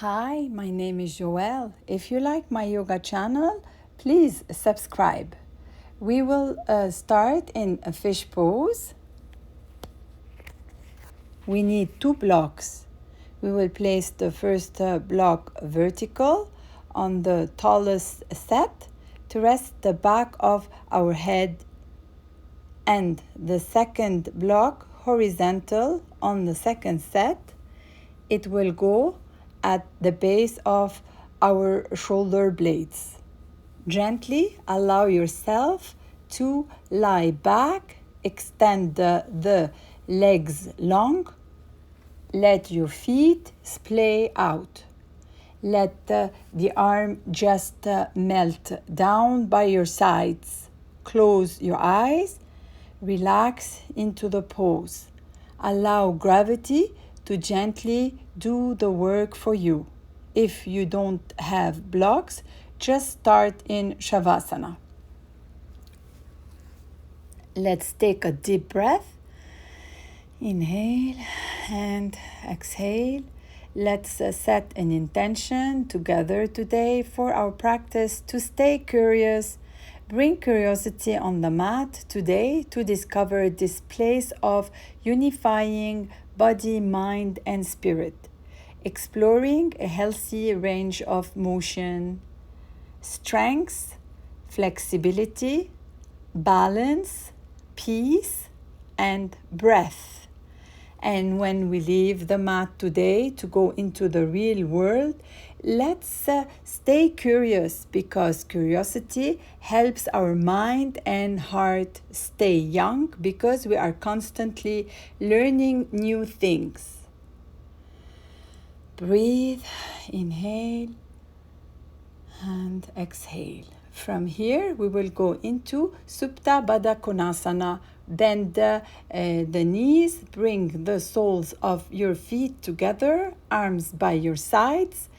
Hi, my name is Joelle. If you like my yoga channel, please subscribe. We will start in a fish pose. We need 2 blocks. We will place the first block vertical on the tallest set to rest the back of our head, and the second block horizontal on the second set. It will go at the base of our shoulder blades. Gently allow yourself to lie back, extend the legs long, let your feet splay out. Let the arm just melt down by your sides. Close your eyes, relax into the pose. Allow gravity to gently do the work for you. If you don't have blocks, just start in Savasana. Let's take a deep breath. Inhale and exhale. Let's set an intention together today for our practice to stay curious. Bring curiosity on the mat today to discover this place of unifying body, mind, and spirit. Exploring a healthy range of motion, strength, flexibility, balance, peace, and breath. And when we leave the mat today to go into the real world, let's stay curious, because curiosity helps our mind and heart stay young, because we are constantly learning new things. Breathe, inhale, and exhale. From here, we will go into Supta the Konasana. Bend the knees, bring the soles of your feet together, arms by your sides.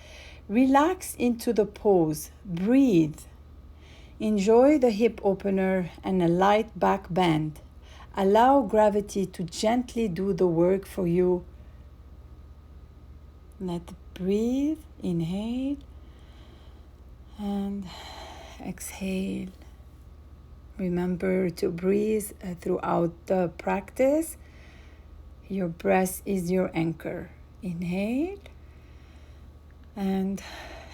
Relax into the pose. Breathe. Enjoy the hip opener and a light back bend. Allow gravity to gently do the work for you. Let breathe. Inhale and exhale. Remember to breathe throughout the practice. Your breath is your anchor. Inhale and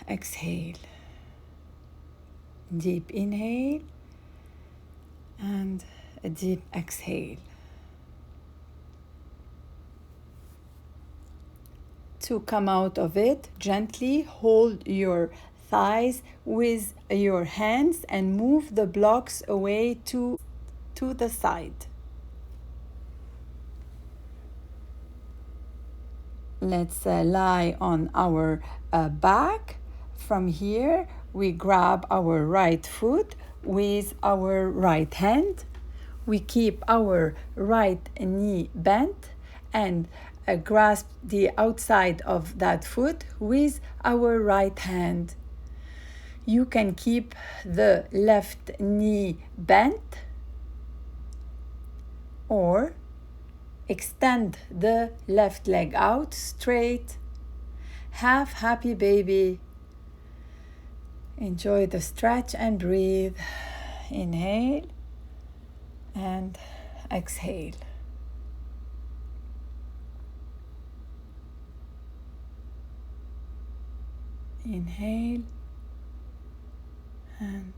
exhale. Deep inhale and a deep exhale. To come out of it, gently hold your thighs with your hands and move the blocks away to the side. Let's lie on our back. From here, we grab our right foot with our right hand. We keep our right knee bent and grasp the outside of that foot with our right hand. You can keep the left knee bent or extend the left leg out straight. Have happy baby. Enjoy the stretch and breathe. Inhale and exhale. Inhale and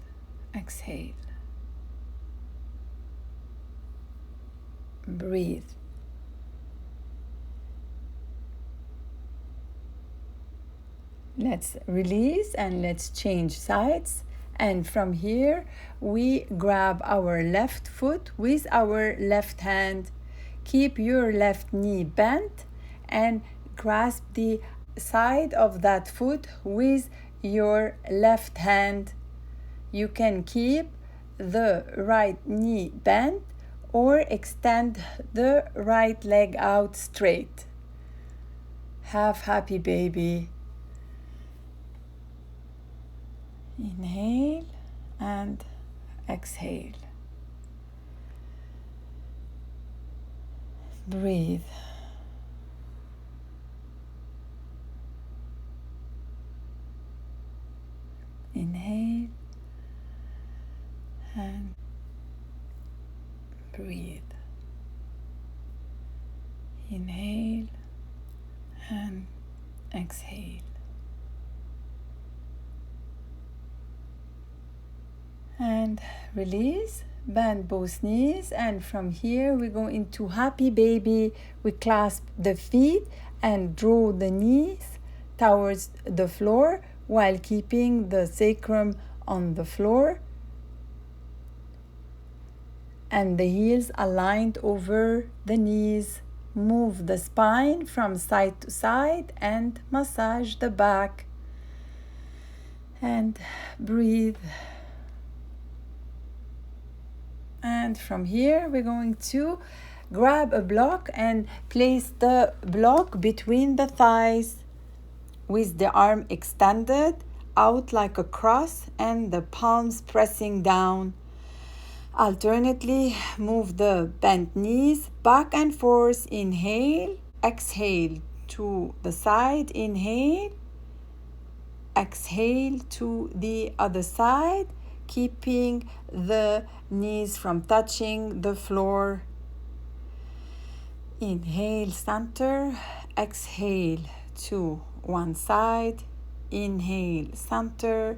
exhale. Breathe. Let's release and let's change sides. And from here, we grab our left foot with our left hand. Keep your left knee bent and grasp the side of that foot with your left hand. You can keep the right knee bent or extend the right leg out straight. Have happy baby. Inhale and exhale. Breathe. Inhale and breathe. Inhale and exhale. And release. Bend both knees, and from here we go into happy baby. We clasp the feet and draw the knees towards the floor while keeping the sacrum on the floor and the heels aligned over the knees. Move the spine from side to side and massage the back. And breathe. And from here we're going to grab a block and place the block between the thighs with the arm extended out like a cross and the palms pressing down. Alternately, move the bent knees back and forth. Inhale, exhale to the side. Inhale, exhale to the other side, keeping the knees from touching the floor. Inhale, center, exhale to one side. Inhale, center,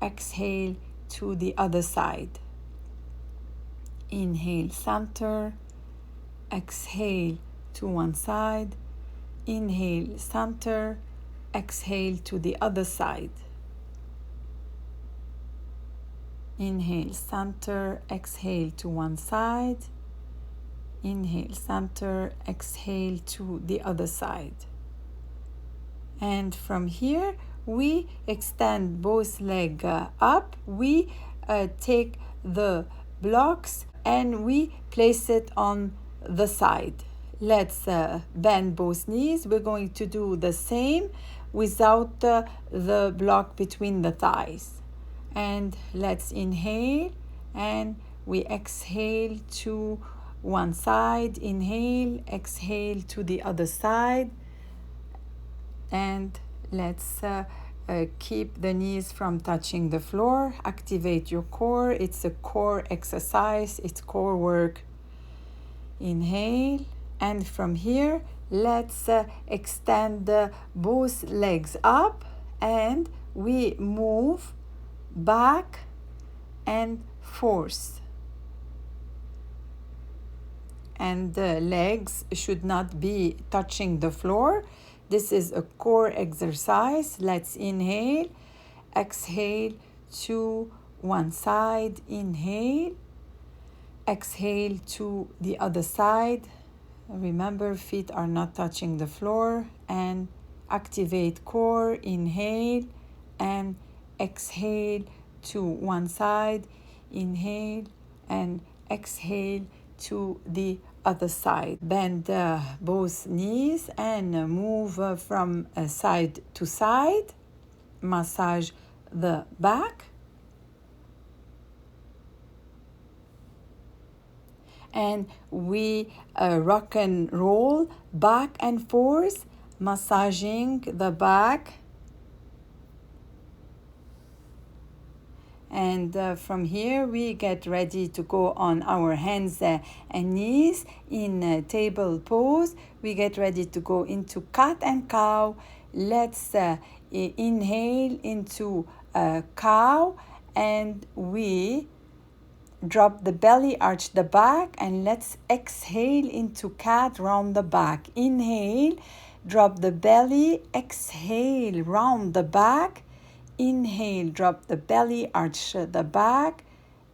exhale to the other side. Inhale, center, exhale to one side. Inhale, center, exhale to the other side. Inhale, center, exhale to one side. Inhale, center, exhale to the other side. And from here, we extend both legs up. We take the blocks and we place it on the side. Let's bend both knees. We're going to do the same without the block between the thighs. And let's inhale and we exhale to one side. Inhale, exhale to the other side. And let's keep the knees from touching the floor. Activate your core. It's a core exercise. It's core work. Inhale. And from here, let's extend both legs up and we move back and forth. And the legs should not be touching the floor. This is a core exercise. Let's inhale, exhale to one side. Inhale, exhale to the other side. Remember, feet are not touching the floor. And activate core. Inhale and exhale to one side. Inhale and exhale to the other side. Bend both knees and move from side to side. Massage the back. And we rock and roll back and forth, massaging the back. And from here, we get ready to go on our hands and knees in table pose. We get ready to go into cat and cow. Let's inhale into cow, and we drop the belly, arch the back, and let's exhale into cat, round the back. Inhale, drop the belly, exhale, round the back. Inhale, drop the belly, arch the back.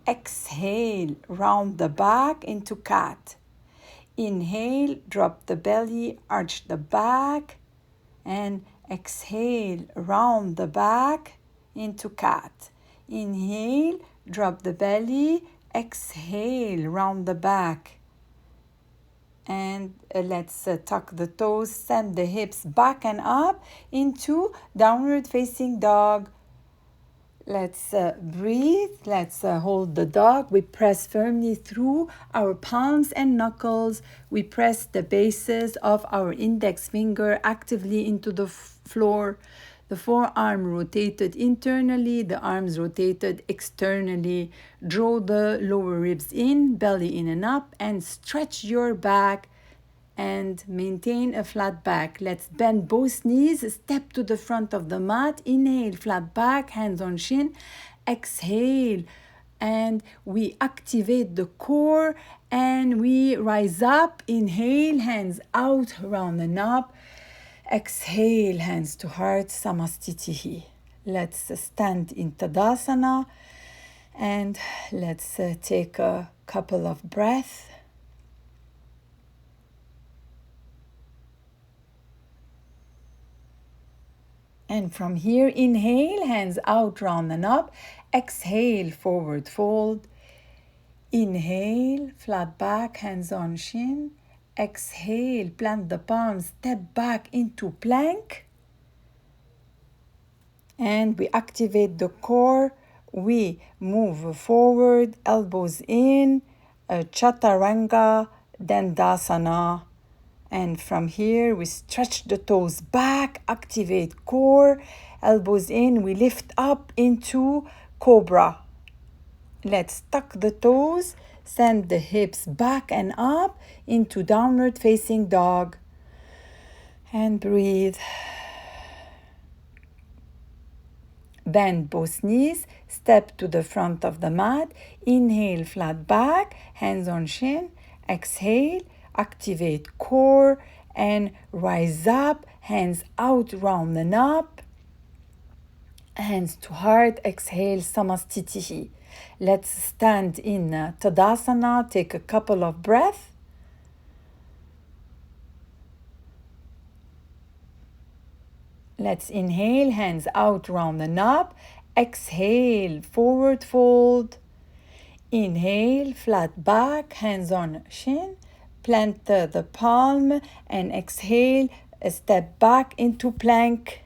Exhale, round the back into cat. Inhale, drop the belly, arch the back. And exhale, round the back into cat. Inhale, drop the belly, exhale, round the back. And let's tuck the toes, send the hips back and up into downward facing dog. Let's breathe. Let's hold the dog. We press firmly through our palms and knuckles. We press the bases of our index finger actively into the floor. The forearm rotated internally, the arms rotated externally. Draw the lower ribs in, belly in and up, and stretch your back and maintain a flat back. Let's bend both knees, step to the front of the mat. Inhale, flat back, hands on shin. Exhale, and we activate the core and we rise up. Inhale, hands out, round and up. Exhale, hands to heart, Samastitihi. Let's stand in Tadasana and let's take a couple of breaths. And from here, inhale, hands out, round and up. Exhale, forward fold. Inhale, flat back, hands on shin. Exhale, plant the palms, step back into plank. And we activate the core. We move forward, elbows in, Chaturanga, Dandasana. And from here, we stretch the toes back, activate core, elbows in, we lift up into Cobra. Let's tuck the toes, send the hips back and up into downward facing dog. And breathe. Bend both knees, step to the front of the mat. Inhale, flat back, hands on shin. Exhale, activate core and rise up, hands out, round and up. Hands to heart, exhale, Samastitihi. Let's stand in Tadasana, take a couple of breaths. Let's inhale, hands out, round and up. Exhale, forward fold. Inhale, flat back, hands on shin. Plant the palm and exhale, step back into plank.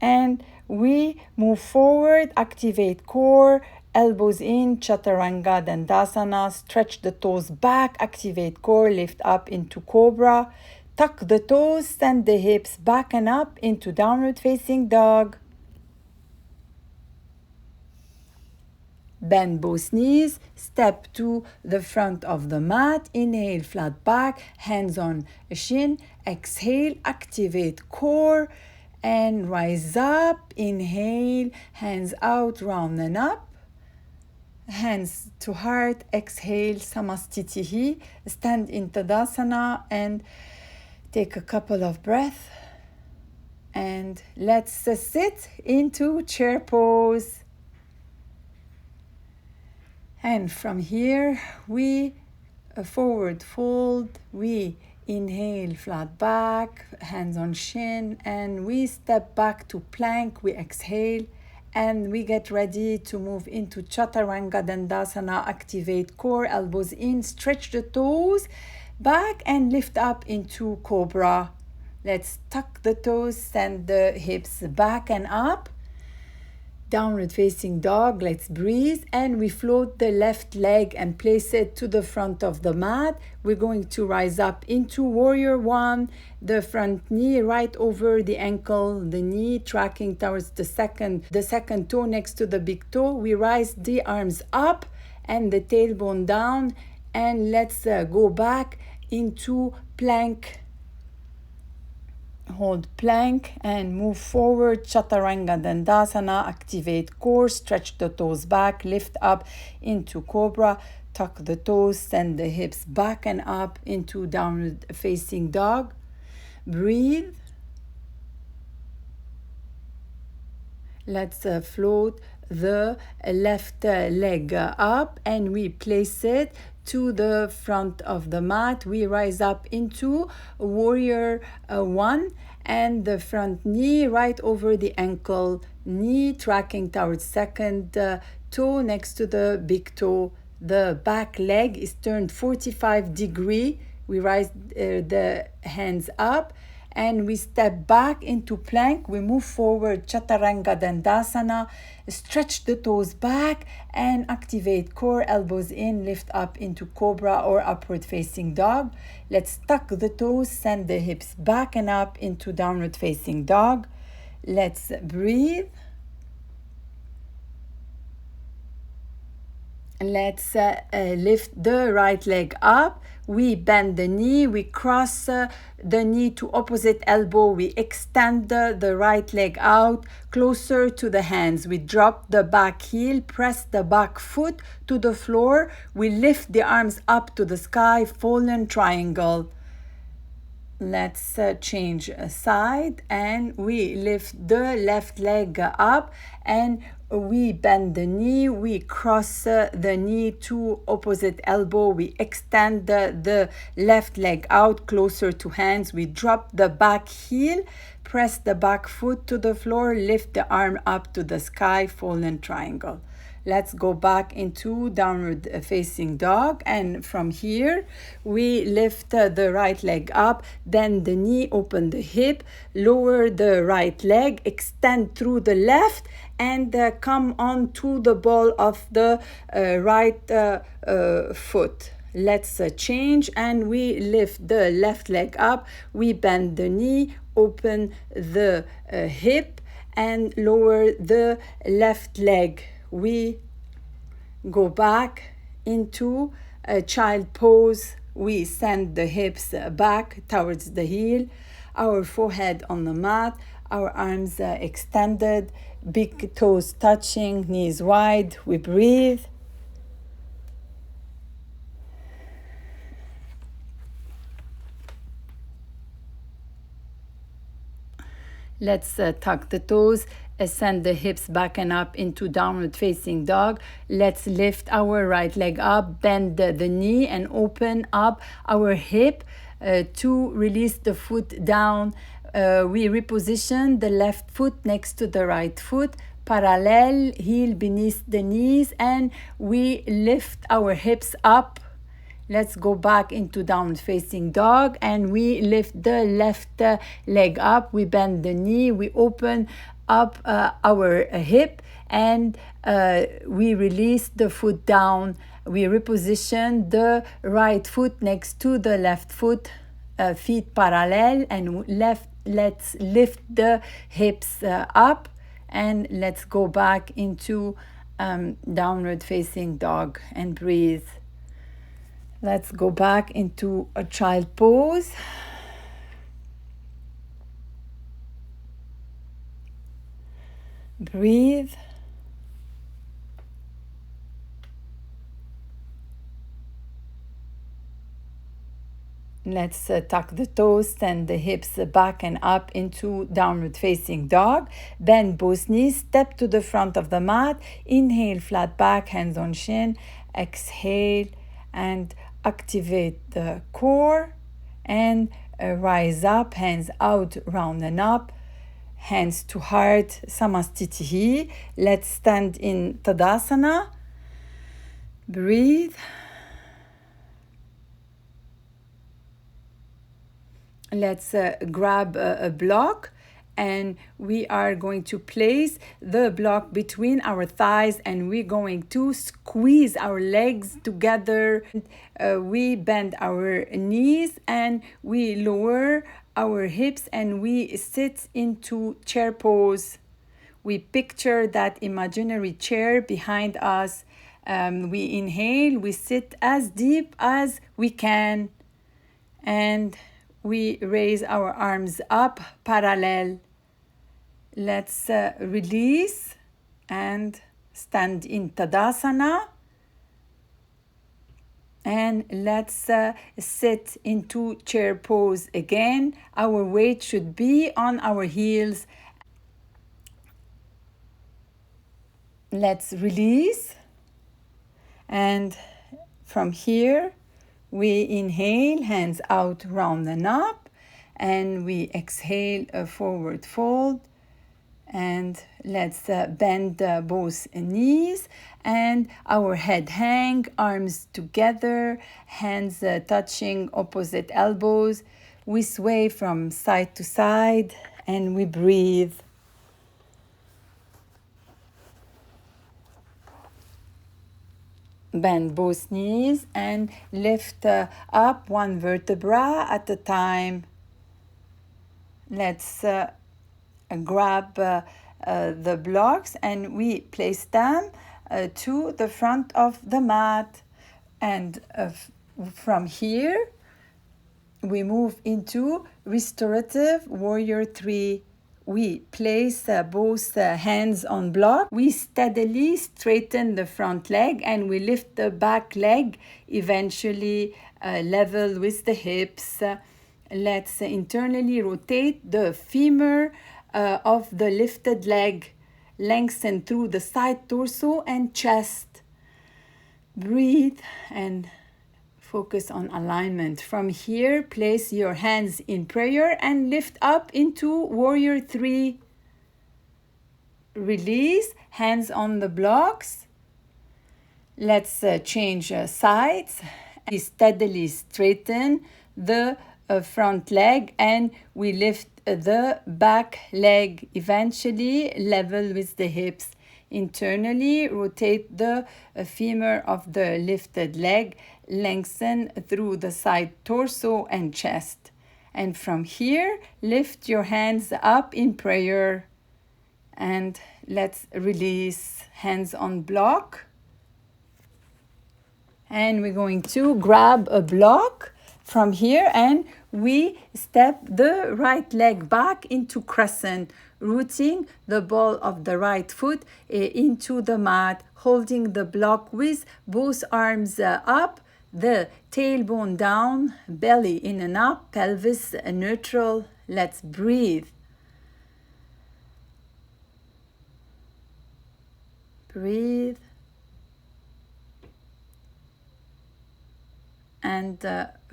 And we move forward, activate core, elbows in, Chaturanga, Dandasana, stretch the toes back, activate core, lift up into Cobra. Tuck the toes, send the hips back and up into downward facing dog. Bend both knees, step to the front of the mat. Inhale, flat back, hands on shin. Exhale, activate core and rise up. Inhale, hands out, round and up. Hands to heart, exhale, Samastitihi. Stand in Tadasana and take a couple of breaths. And let's sit into chair pose. And from here, we forward fold, we inhale, flat back, hands on shin, and we step back to plank, we exhale, and we get ready to move into Chaturanga Dandasana, activate core, elbows in, stretch the toes back and lift up into Cobra. Let's tuck the toes, send the hips back and up. Downward facing dog, let's breathe, and we float the left leg and place it to the front of the mat. We're going to rise up into warrior one, the front knee right over the ankle, the knee tracking towards the second toe next to the big toe. We rise the arms up and the tailbone down, and let's go back into plank. Hold plank and move forward, Chaturanga Dandasana, activate core, stretch the toes back, lift up into Cobra, tuck the toes, send the hips back and up into downward facing dog. Breathe. Let's float the left leg up and we place it to the front of the mat. We rise up into warrior one, and the front knee right over the ankle, knee tracking towards second toe next to the big toe. The back leg is turned 45 degrees. We rise the hands up and we step back into plank. We move forward, Chaturanga Dandasana. Stretch the toes back and activate core, elbows in, lift up into cobra or upward facing dog. Let's tuck the toes, send the hips back and up into downward facing dog. Let's breathe. Let's lift the right leg up. We bend the knee. We cross the knee to opposite elbow. We extend the right leg out closer to the hands. We drop the back heel. Press the back foot to the floor. We lift the arms up to the sky. Fallen triangle. Let's change side, and we lift the left leg up and we bend the knee. We cross the knee to opposite elbow. We extend the left leg out closer to hands. We drop the back heel, press the back foot to the floor, lift the arm up to the sky, fallen triangle. Let's go back into downward facing dog, and from here we lift the right leg up, bend the knee, open the hip, lower the right leg, extend through the left, and come on to the ball of the right foot. Let's change, and we lift the left leg up. We bend the knee, open the hip, and lower the left leg. We go back into a child pose. We send the hips back towards the heel, our forehead on the mat, our arms extended, big toes touching, knees wide. We breathe. Let's tuck the toes, send the hips back and up into downward facing dog. Let's lift our right leg up, bend the knee, and open up our hip to release the foot down. We reposition the left foot next to the right foot, parallel, heel beneath the knees, and we lift our hips up. Let's go back into downward facing dog, and we lift the left leg up. We bend the knee. We open up our hip, and we release the foot down. We reposition the right foot next to the left foot, feet parallel, and let's lift the hips up, and let's go back into downward facing dog and breathe. Let's go back into a child pose. Breathe. Let's tuck the toes, send the hips back and up into downward facing dog. Bend both knees, step to the front of the mat. Inhale, flat back, hands on shin. Exhale and activate the core, and rise up, hands out, round and up, hands to heart, samastitihi. Let's stand in Tadasana. Breathe. Let's grab a block, and we are going to place the block between our thighs, and we're going to squeeze our legs together. We bend our knees, and we lower our hips, and we sit into chair pose. We picture that imaginary chair behind us. We inhale, we sit as deep as we can, and we raise our arms up parallel. Let's release and stand in Tadasana. And let's sit into chair pose again. Our weight should be on our heels. Let's release. And from here, we inhale, hands out, round and up. And we exhale, a forward fold. And let's bend both knees, and our head hang, arms together, hands touching opposite elbows. we sway from side to side and we breathe. Bend both knees and lift up one vertebra at a time. Let's grab the blocks and we place them to the front of the mat. And from here, we move into Restorative Warrior 3. We place both hands on block. We steadily straighten the front leg and we lift the back leg, eventually level with the hips. Let's internally rotate the femur of the lifted leg, lengthen through the side torso and chest. Breathe and focus on alignment. From here, place your hands in prayer and lift up into Warrior 3. Release, hands on the blocks. Let's change sides. We steadily straighten the front leg and we lift the back leg, eventually level with the hips. Internally, rotate the femur of the lifted leg, lengthen through the side torso and chest. And from here, lift your hands up in prayer. And let's release, hands on block. And we're going to grab a block from here and we step the right leg back into crescent, rooting the ball of the right foot into the mat, holding the block with both arms up, the tailbone down, belly in and up, pelvis neutral. Let's breathe. Breathe. And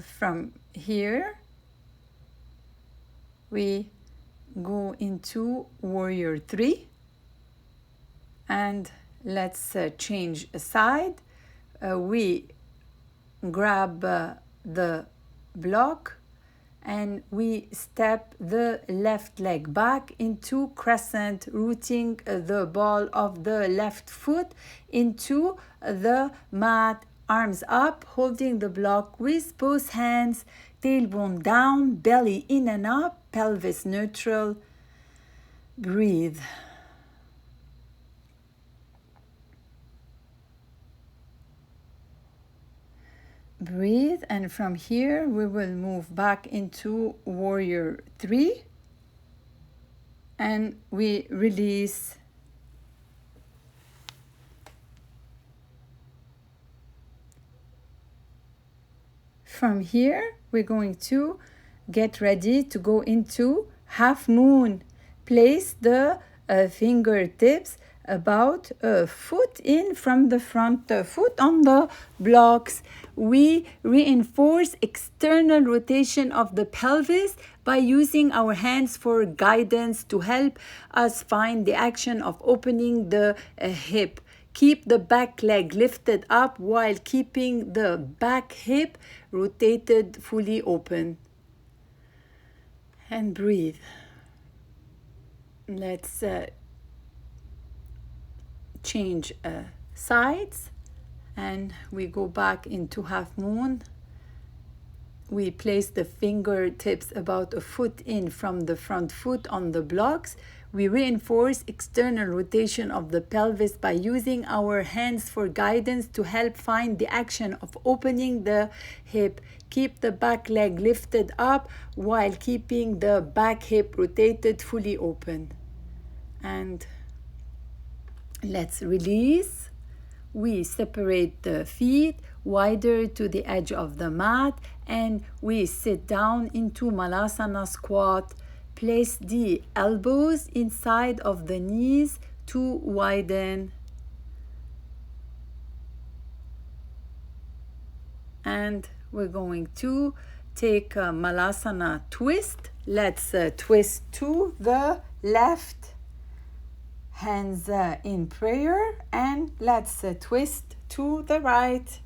from here, we go into Warrior 3. And let's change a side. We grab the block and we step the left leg back into crescent, rooting the ball of the left foot into the mat. Arms up, holding the block with both hands, tailbone down, belly in and up, pelvis neutral. Breathe. Breathe, and from here we will move back into Warrior 3 and we release. From here, we're going to get ready to go into half moon. Place the fingertips about a foot in from the front foot on the blocks. We reinforce external rotation of the pelvis by using our hands for guidance to help us find the action of opening the hip. Keep the back leg lifted up while keeping the back hip rotated fully open. And breathe. Let's change sides and we go back into half moon. We place the fingertips about a foot in from the front foot on the blocks. We reinforce external rotation of the pelvis by using our hands for guidance to help find the action of opening the hip. Keep the back leg lifted up while keeping the back hip rotated fully open. And let's release. We separate the feet wider to the edge of the mat and we sit down into Malasana Squat. Place the elbows inside of the knees to widen. And we're going to take a Malasana Twist. Let's twist to the left. Hands in prayer and let's twist to the right.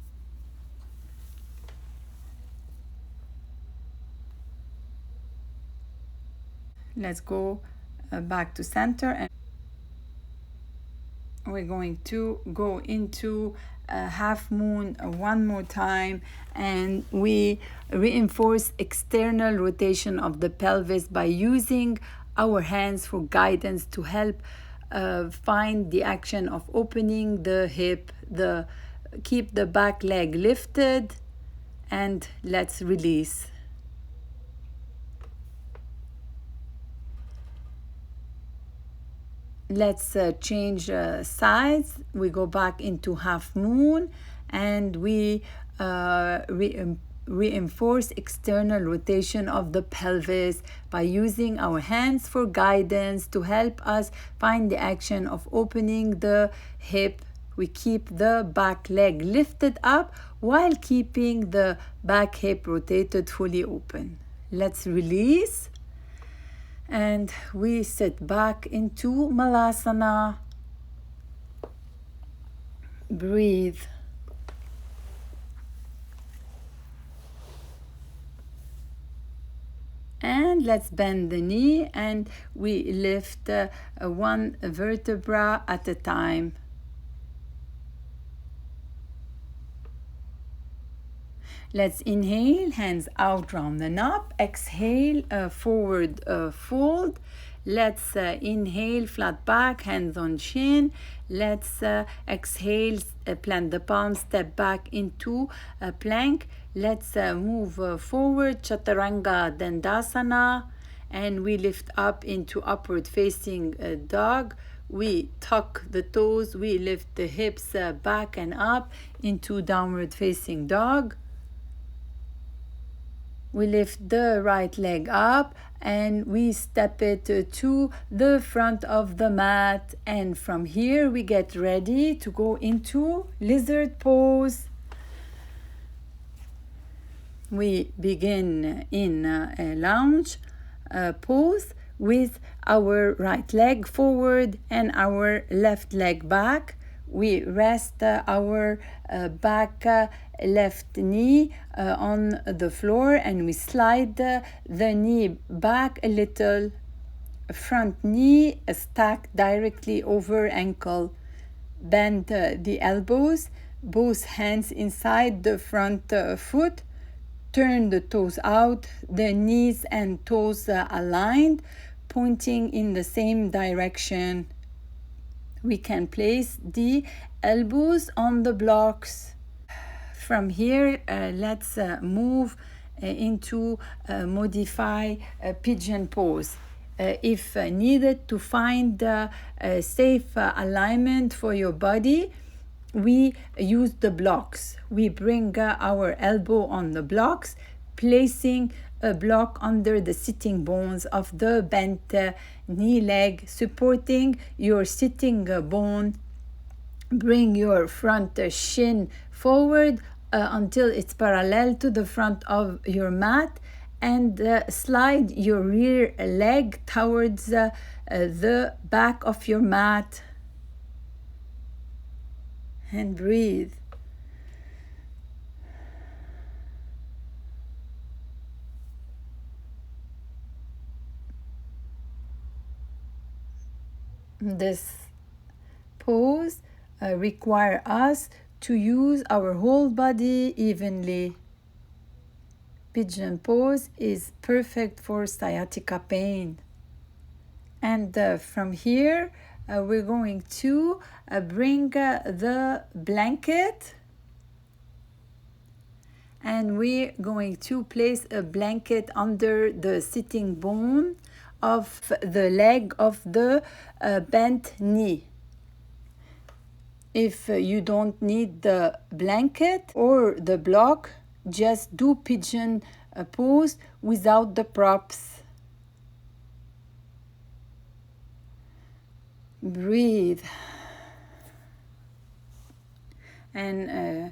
Let's go back to center, and we're going to go into half moon one more time, and we reinforce external rotation of the pelvis by using our hands for guidance to help find the action of opening the hip, keep the back leg lifted, and let's release. Let's change sides. We go back into half moon, and we reinforce external rotation of the pelvis by using our hands for guidance to help us find the action of opening the hip. We keep the back leg lifted up while keeping the back hip rotated fully open. Let's release. And we sit back into Malasana. Breathe. And let's bend the knee, and we lift one vertebra at a time. Let's inhale, hands out, round and up. Exhale, forward fold. Let's inhale, flat back, hands on chin. Let's exhale, plant the palms, step back into a plank. Let's move forward, Chaturanga Dandasana. And we lift up into upward facing dog. We tuck the toes, we lift the hips back and up into downward facing dog. We lift the right leg up and we step it to the front of the mat. And from here we get ready to go into lizard pose. We begin in a lounge pose with our right leg forward and our left leg back. We rest our back left knee on the floor, and we slide the knee back a little. Front knee stacked directly over ankle. Bend the elbows, both hands inside the front foot. Turn the toes out, the knees and toes aligned, pointing in the same direction. We can place the elbows on the blocks. From here, let's move into modify pigeon pose. If needed to find a safe alignment for your body, we use the blocks. We bring our elbow on the blocks, placing a block under the sitting bones of the bent knee leg, supporting your sitting bone. Bring your front shin forward until it's parallel to the front of your mat, and slide your rear leg towards the back of your mat. And breathe. This pose requires us to use our whole body evenly. Pigeon pose is perfect for sciatica pain. And from here, we're going to bring the blanket, and we're going to place a blanket under the sitting bone of the leg of the bent knee. If you don't need the blanket or the block, just do pigeon pose without the props. Breathe. And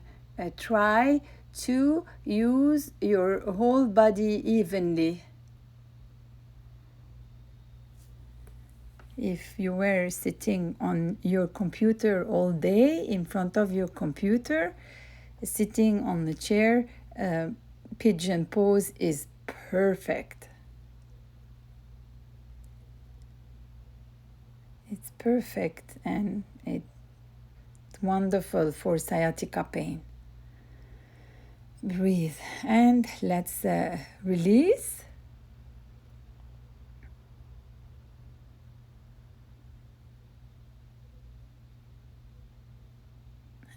try to use your whole body evenly. If you were sitting on your computer all day in front of your computer, sitting on the chair, pigeon pose is perfect. It's perfect and it's wonderful for sciatica pain. Breathe and let's release.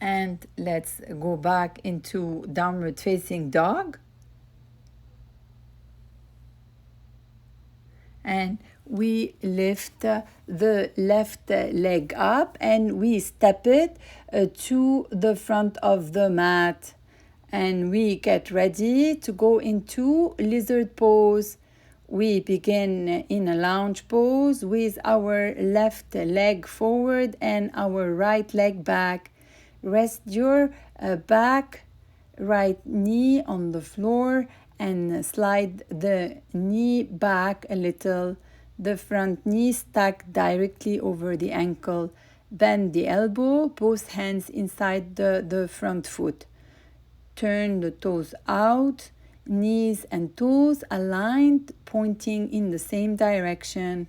And let's go back into downward facing dog. And we lift the left leg up and we step it to the front of the mat. And we get ready to go into lizard pose. We begin in a lounge pose with our left leg forward and our right leg back. Rest your back, right knee on the floor and slide the knee back a little. The front knee stacked directly over the ankle. Bend the elbow, both hands inside the front foot. Turn the toes out, knees and toes aligned, pointing in the same direction.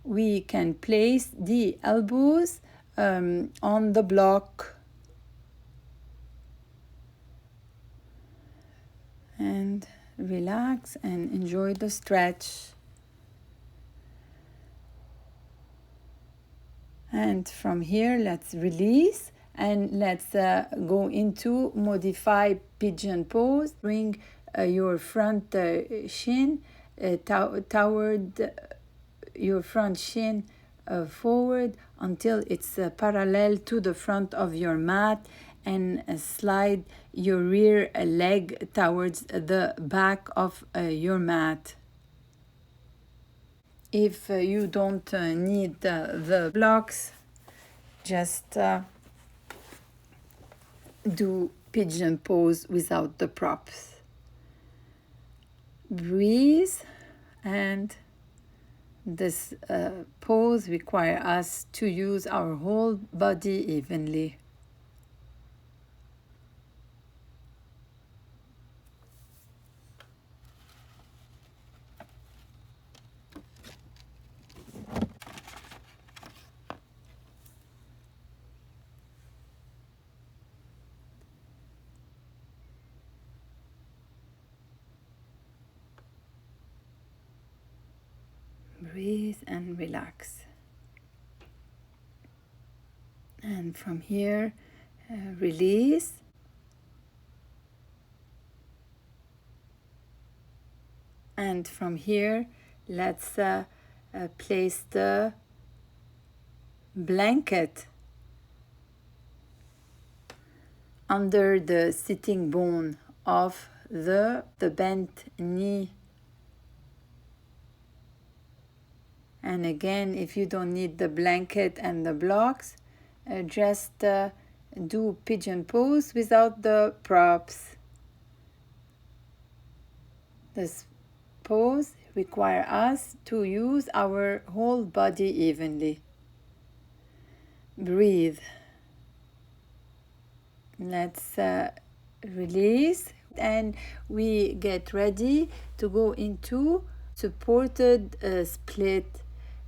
We can place the elbows on the block. And relax and enjoy the stretch. And from here, let's release and let's go into modified pigeon pose. Bring your front shin toward your front shin forward until it's parallel to the front of your mat, and slide your rear leg towards the back of your mat. If you don't need the blocks, just do pigeon pose without the props. Breathe, and this pose requires us to use our whole body evenly. Breathe and relax. And from here, release. And from here, let's place the blanket under the sitting bone of the bent knee. And again, if you don't need the blanket and the blocks, just do pigeon pose without the props. This pose requires us to use our whole body evenly. Breathe. Let's release, and we get ready to go into supported split.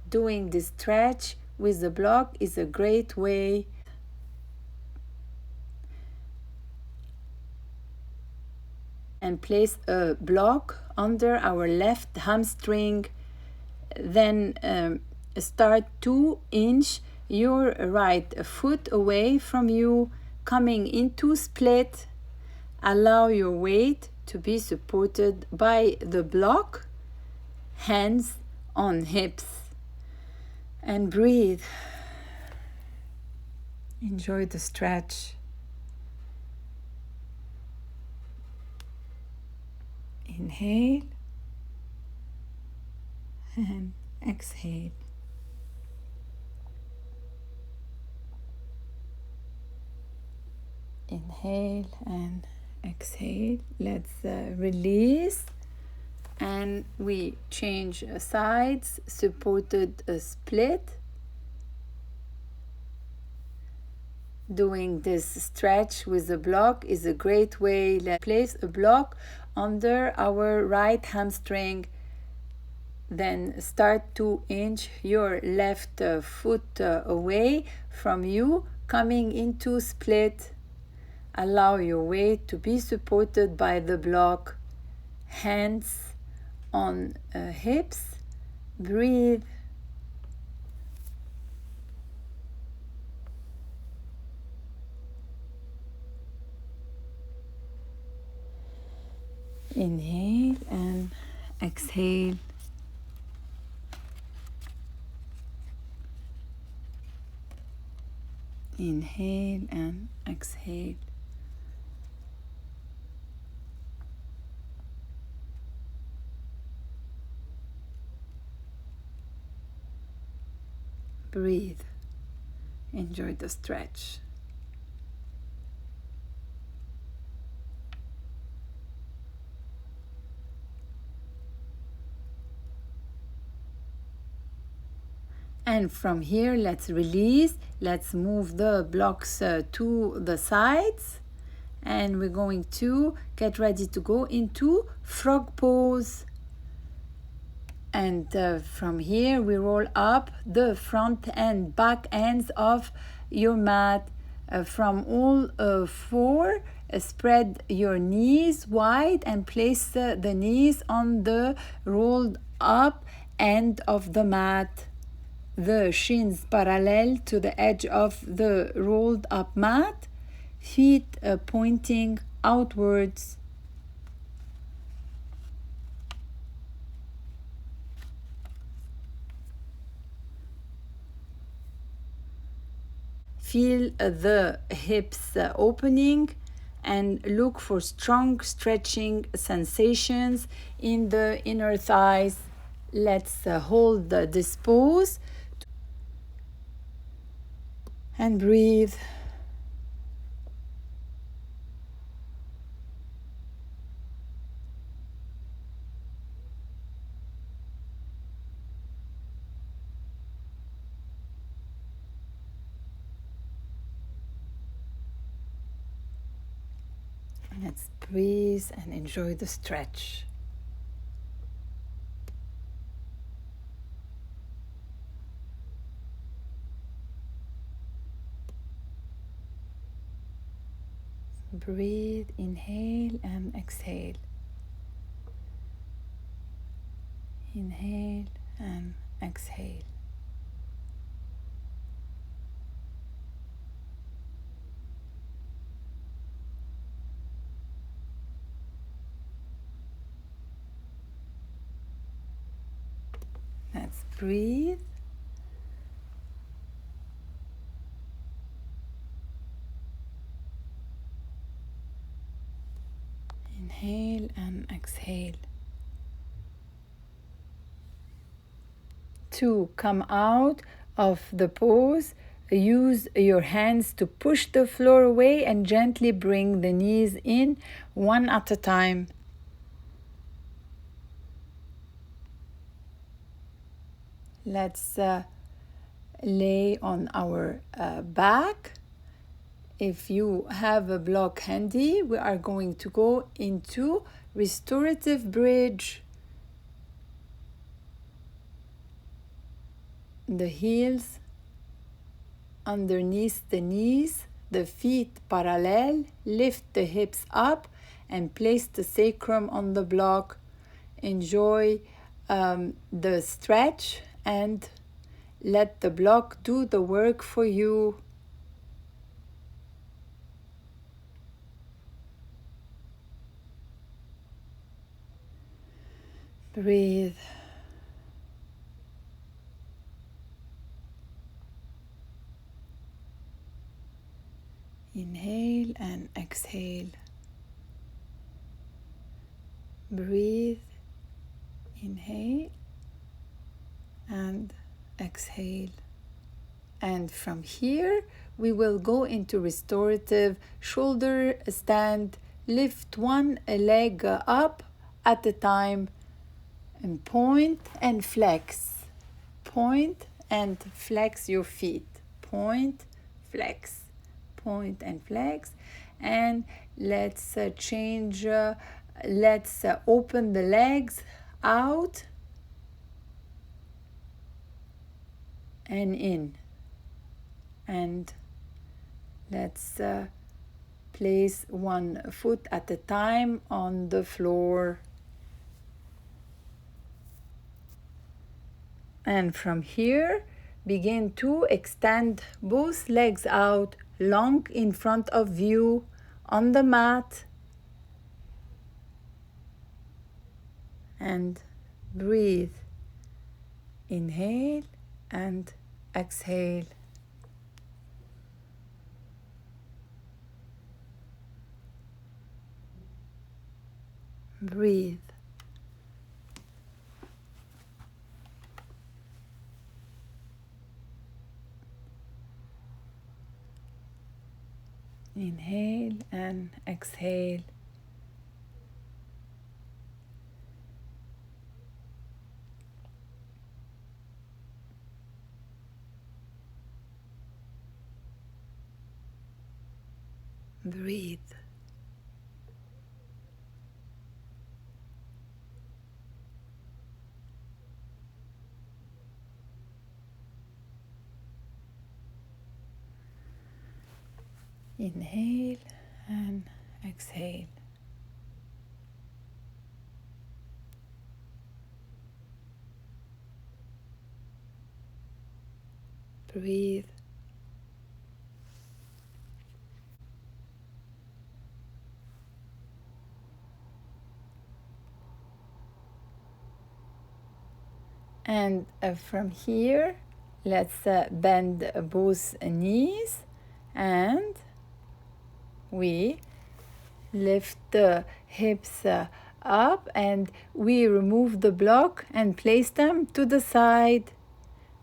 Doing this stretch with the block is a great way. And place a block under our left hamstring. Then start to inch your right foot away from you, coming into split. Allow your weight to be supported by the block, hands on hips. And breathe. Enjoy the stretch. Inhale and exhale. Inhale and exhale. Let's release, and we change sides. Supported split. Doing this stretch with a block is a great way. Let's place a block under our right hamstring. Then start to inch your left foot away from you, coming into split. Allow your weight to be supported by the block. Hands on hips. Breathe. Inhale and exhale. Inhale and exhale. Breathe. Enjoy the stretch. And from here, let's release. Let's move the blocks to the sides. And we're going to get ready to go into frog pose. And from here, we roll up the front and back ends of your mat. From all four, spread your knees wide and place the knees on the rolled up end of the mat. The shins parallel to the edge of the rolled up mat, feet pointing outwards. Feel the hips opening and look for strong stretching sensations in the inner thighs. Let's hold this pose and breathe. Let's breathe and enjoy the stretch. Breathe, inhale and exhale. Inhale and exhale. Let's breathe. Inhale and exhale. To come out of the pose, use your hands to push the floor away and gently bring the knees in one at a time. Let's lay on our back. If you have a block handy, we are going to go into Restorative Bridge. The heels underneath the knees, the feet parallel, lift the hips up and place the sacrum on the block. Enjoy the stretch and let the block do the work for you. Breathe. Inhale and exhale. Breathe. Inhale and exhale. And from here, we will go into restorative shoulder stand. Lift one leg up at a time and point and flex. Point and flex your feet. Point, flex. Point and flex. And let's change. Let's open the legs out and in. And let's place one foot at a time on the floor. And from here, begin to extend both legs out long in front of you on the mat. And breathe. Inhale and exhale. Breathe. Inhale and exhale. Breathe. Inhale and exhale. Breathe. And from here, let's bend both knees and we lift the hips up and we remove the block and place them to the side.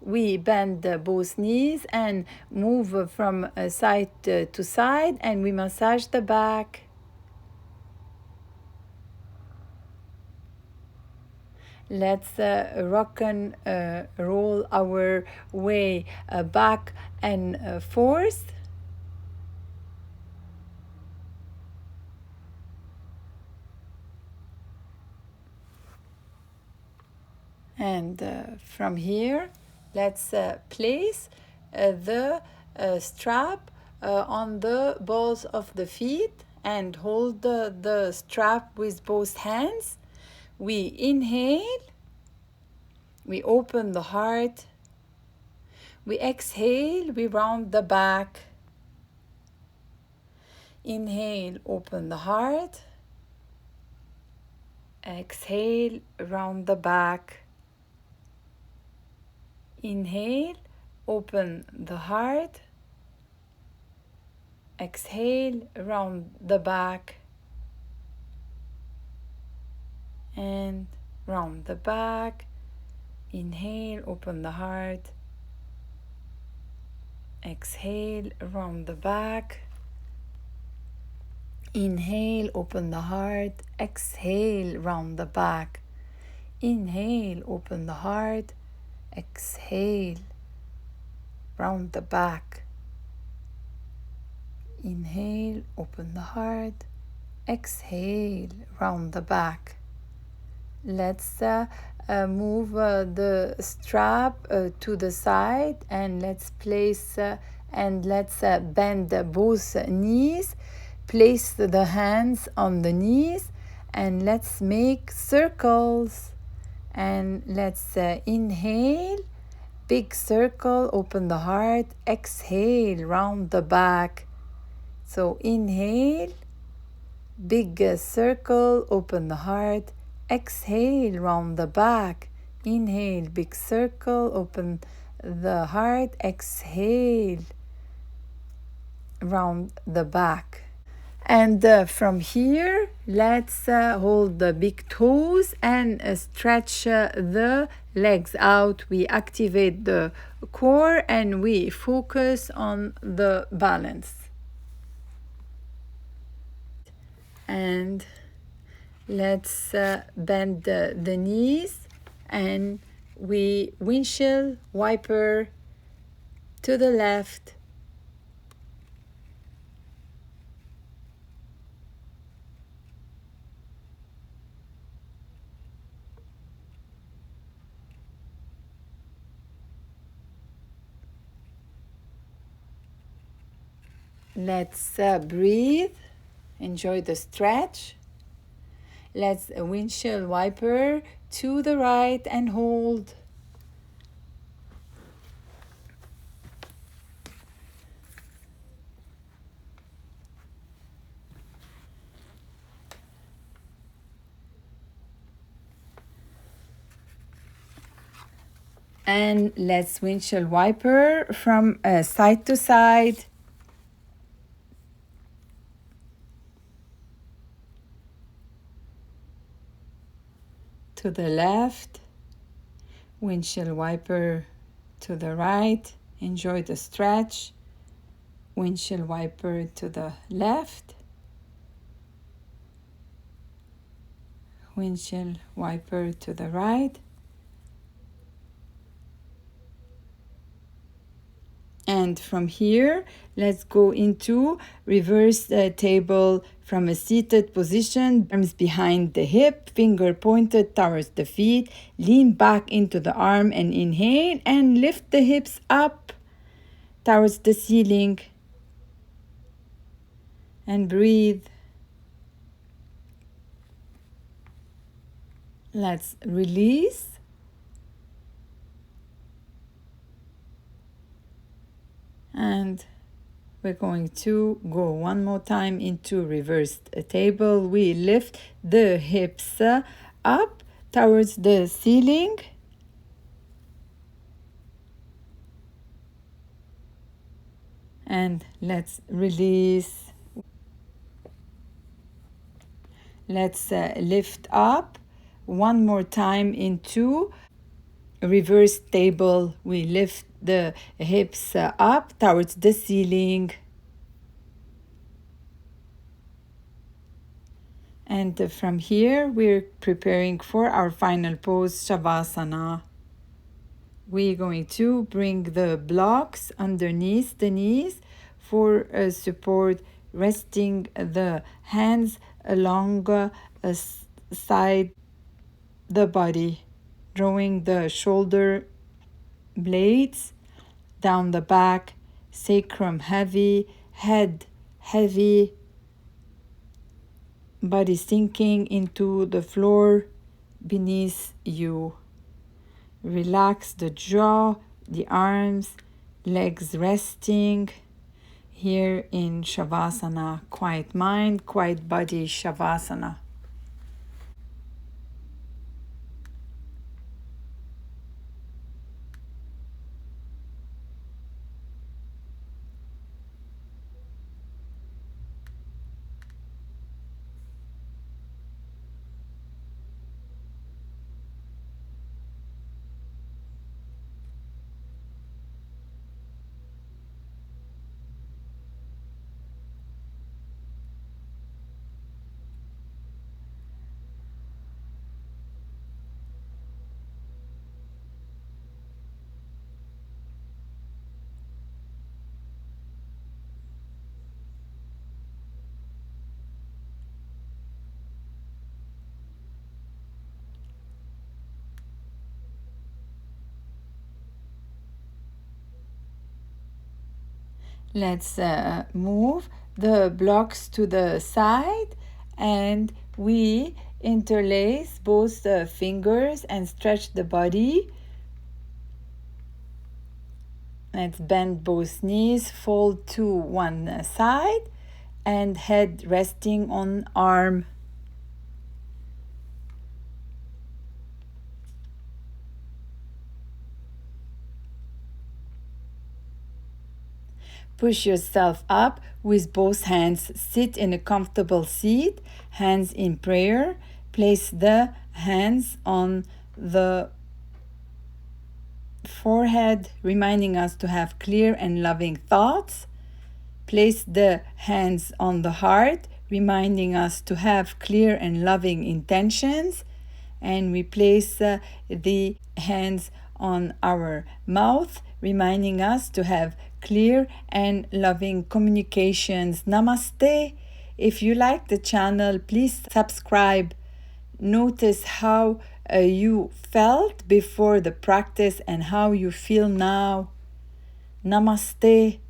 We bend both knees and move from side to side and we massage the back. Let's rock and roll our way back and forth. And from here, let's place the strap on the balls of the feet and hold the strap with both hands. We inhale, we open the heart, we exhale, we round the back. Inhale, open the heart, exhale, round the back. Inhale, open the heart, exhale, round the back. And round the back. Inhale, open the heart. Exhale, round the back. Inhale, open the heart. Exhale, round the back. Inhale, open the heart. Exhale, round the back. Inhale, open the heart. Exhale, round the back. Let's move the strap to the side and let's place and let's bend both knees. Place the hands on the knees and let's make circles. And let's inhale, big circle, open the heart. Exhale, round the back. So inhale, big circle, open the heart. Exhale, round the back. Inhale, big circle, open the heart. Exhale, round the back. And from here, let's hold the big toes and stretch the legs out. We activate the core and we focus on the balance. And let's bend the knees and we windshield wiper to the left. Let's breathe. Enjoy the stretch. Let's windshield wiper to the right and hold. And let's windshield wiper from side to side. To the left. Windshield wiper to the right. Enjoy the stretch. Windshield wiper to the left. Windshield wiper to the right. And from here, let's go into reverse table from a seated position, arms behind the hip, finger pointed towards the feet, lean back into the arm and inhale and lift the hips up towards the ceiling and breathe. Let's release. And we're going to go one more time into reversed table. We lift the hips up towards the ceiling. And let's release. Let's lift up one more time into reverse table. We lift the hips up towards the ceiling. And from here, we're preparing for our final pose, Savasana. We're going to bring the blocks underneath the knees for support, resting the hands along side the body, drawing the shoulder blades down the back, sacrum heavy, head heavy, body sinking into the floor beneath you. Relax the jaw, the arms, legs resting. Here in Shavasana, quiet mind, quiet body, Shavasana. Let's move the blocks to the side and we interlace both the fingers and stretch the body. Let's bend both knees, fold to one side and head resting on arm. Push yourself up with both hands. Sit in a comfortable seat, hands in prayer. Place the hands on the forehead, reminding us to have clear and loving thoughts. Place the hands on the heart, reminding us to have clear and loving intentions. And we place the hands on our mouth, reminding us to have clear and loving communications. Namaste. If you like the channel, please subscribe. Notice how you felt before the practice and how you feel now. Namaste.